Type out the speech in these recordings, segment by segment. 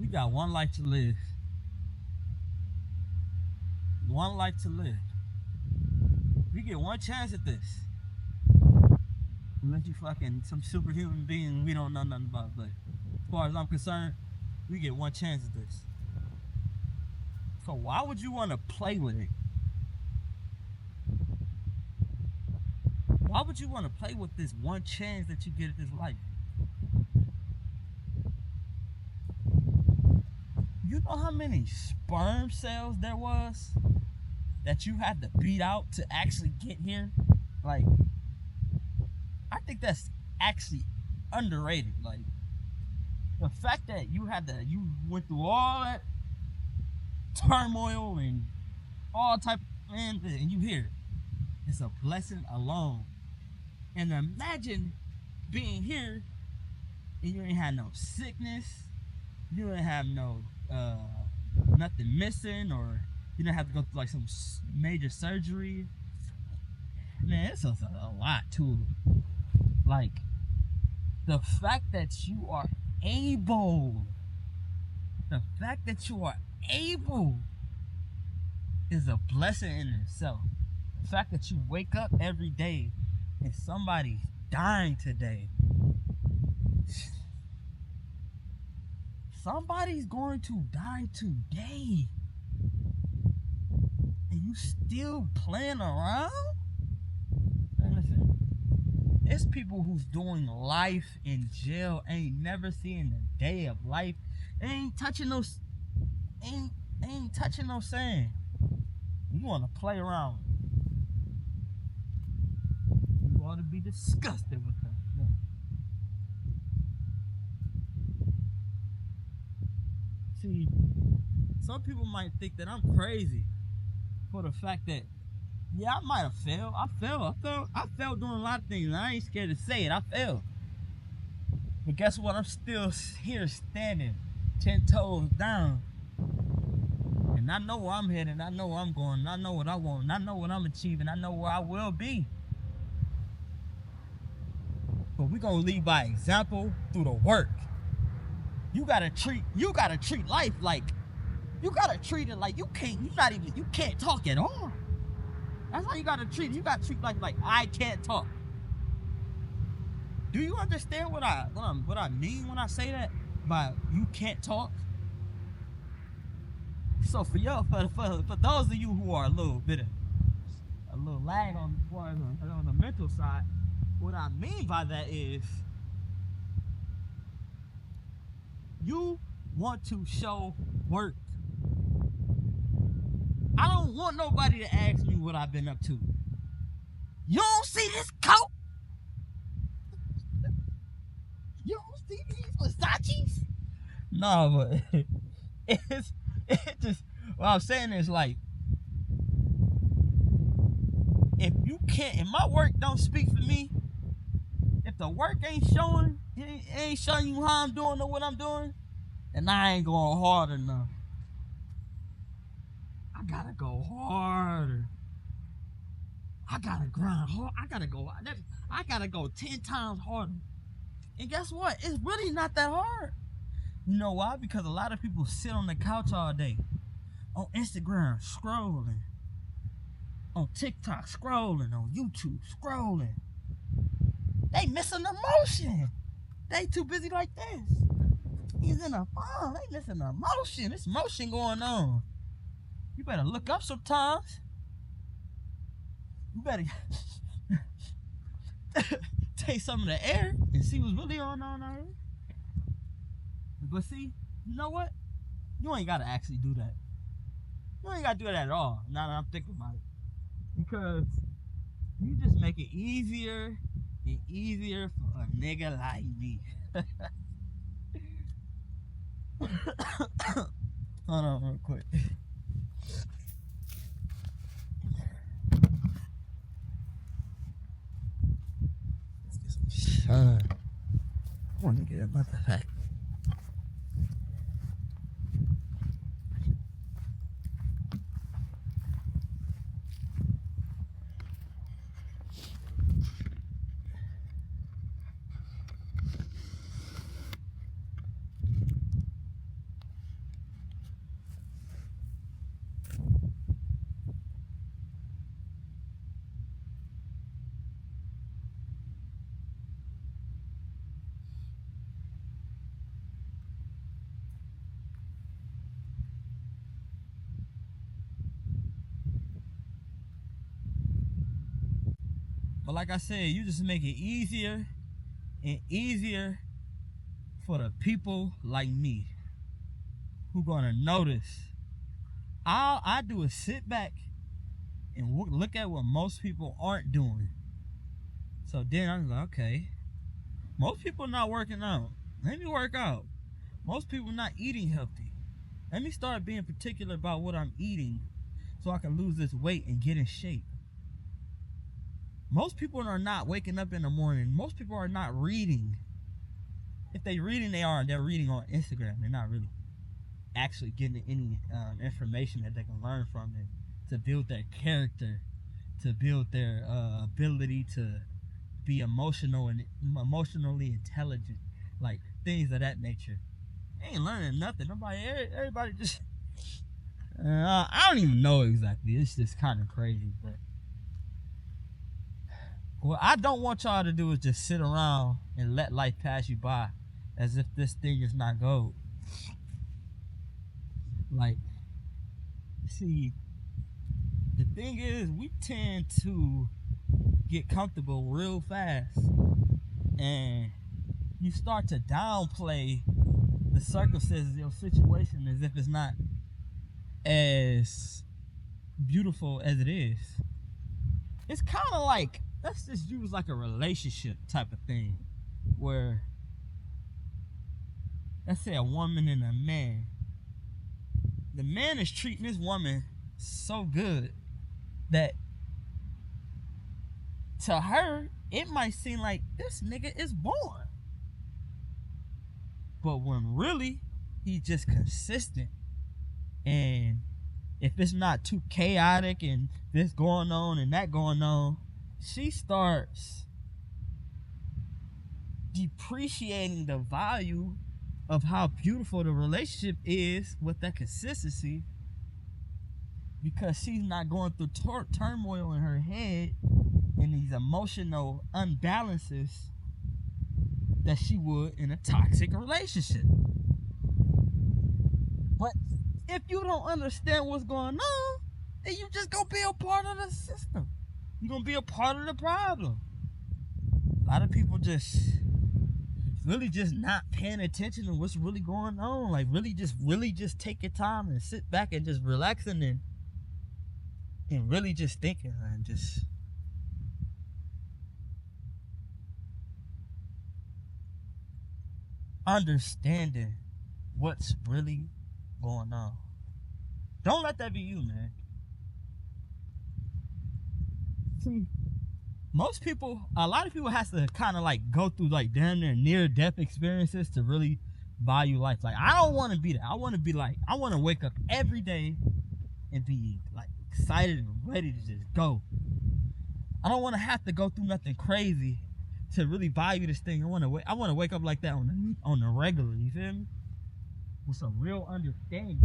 You got one life to live. One life to live. You get one chance at this. Unless you fucking some superhuman being we don't know nothing about. But as far as I'm concerned, we get one chance at this. So why would you want to play with it? Why would you want to play with this one chance that you get at this life? You know how many sperm cells there was that you had to beat out to actually get here? Like, I think that's actually underrated. Like, the fact that you went through all that turmoil and all type of, and you here. It's a blessing alone. And imagine being here and you ain't have no sickness, you ain't have no nothing missing, or you don't have to go through like some major surgery. Man, it's a lot too. Like, the fact that you are able, is a blessing in itself. The fact that you wake up every day and somebody's dying today. Somebody's going to die today. And you still playing around? Man, listen. There's people who's doing life in jail, ain't never seen a day of life. Ain't touching no sand. You wanna play around. You ought to be disgusted with that. Yeah. See, some people might think that I'm crazy for the fact that, yeah, I might have failed. I failed doing a lot of things, and I ain't scared to say it. I failed. But guess what? I'm still here standing 10 toes down. And I know where I'm headed. I know where I'm going. I know what I want. And I know what I'm achieving. I know where I will be. But we're going to lead by example through the work. You gotta treat life like, you gotta treat it like you can't talk at all. That's how you gotta treat it. You gotta treat life like I can't talk. Do you understand what I mean when I say that? By you can't talk? So for those of you who are a little lag on the mental side, what I mean by that is you want to show work. I don't want nobody to ask me what I've been up to. You don't see this coat? You don't see these Versace's? No, but it just, what I'm saying is, like, if my work don't speak for me, if the work ain't showing you how I'm doing or what I'm doing, then I ain't going hard enough. I gotta go harder. I gotta grind hard. I gotta go 10 times harder. And guess what? It's really not that hard. You know why? Because a lot of people sit on the couch all day, on Instagram scrolling, on TikTok scrolling, on YouTube scrolling. They missing the motion. They too busy like this. He's in a phone. They missing the motion. There's motion going on. You better look up sometimes. You better take some of the air and see what's really going on out here. But see, you know what? You ain't gotta actually do that. You ain't gotta do that at all. Now that I'm thinking about it. Because you just make it easier and easier for a nigga like me. Hold on real quick. Let's get some sun. I want to get a motherfucker. But like I said, you just make it easier and easier for the people like me who gonna notice. All I do is sit back and look at what most people aren't doing. So then I'm like, okay, most people not working out. Let me work out. Most people not eating healthy. Let me start being particular about what I'm eating so I can lose this weight and get in shape. Most people are not waking up in the morning. Most people are not reading. If they reading, they're reading on Instagram. They're not really actually getting any information that they can learn from it to build their character, to build their ability to be emotional and emotionally intelligent, like things of that nature. They ain't learning nothing. Everybody just I don't even know exactly. It's just kind of crazy. But what I don't want y'all to do is just sit around and let life pass you by as if this thing is not gold. Like, see, the thing is, we tend to get comfortable real fast, and you start to downplay the circumstances of your situation as if it's not as beautiful as it is. It's kind of like, let's just use like a relationship type of thing, where, let's say a woman and a man. The man is treating this woman so good that to her, it might seem like this nigga is born. But when really, he's just consistent. And if it's not too chaotic and this going on and that going on, she starts depreciating the value of how beautiful the relationship is with that consistency, because she's not going through turmoil in her head and these emotional unbalances that she would in a toxic relationship. But if you don't understand what's going on, then you just gonna be a part of the system. You're gonna be a part of the problem. A lot of people just really just not paying attention to what's really going on. Like really just take your time and sit back and just relaxing and really just thinking and just understanding what's really going on. Don't let that be you, man. See, most people, a lot of people has to kind of like go through like damn near death experiences to really value life. Like, I don't want to be that. I want to be like, I want to wake up every day and be like excited and ready to just go. I don't want to have to go through nothing crazy to really value this thing. I want to wake up like that on the regular. You feel me? With some real understanding,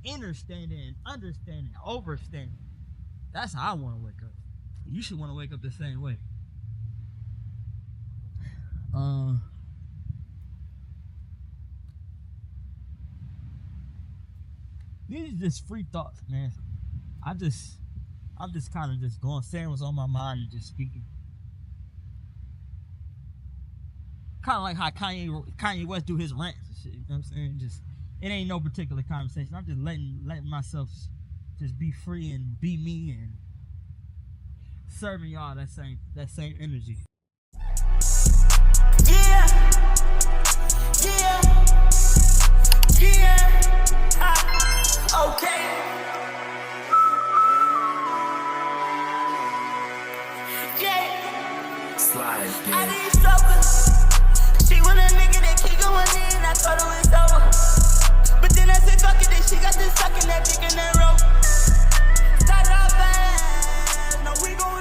understanding, overstanding. That's how I want to wake up. You should want to wake up the same way. These are just free thoughts, man. I'm just kind of just saying what's on my mind and just speaking. Kind of like how Kanye West do his rants and shit. You know what I'm saying? Just, it ain't no particular conversation. I'm just letting myself just be free and be me and serving y'all that same energy. Yeah. Okay. Yeah. Slide. I need struggle. She want a nigga that keep going in. I told her it's over. But then I said fuck it. Then she got this sucking that dick in that rope. Started off fast. No, we gon'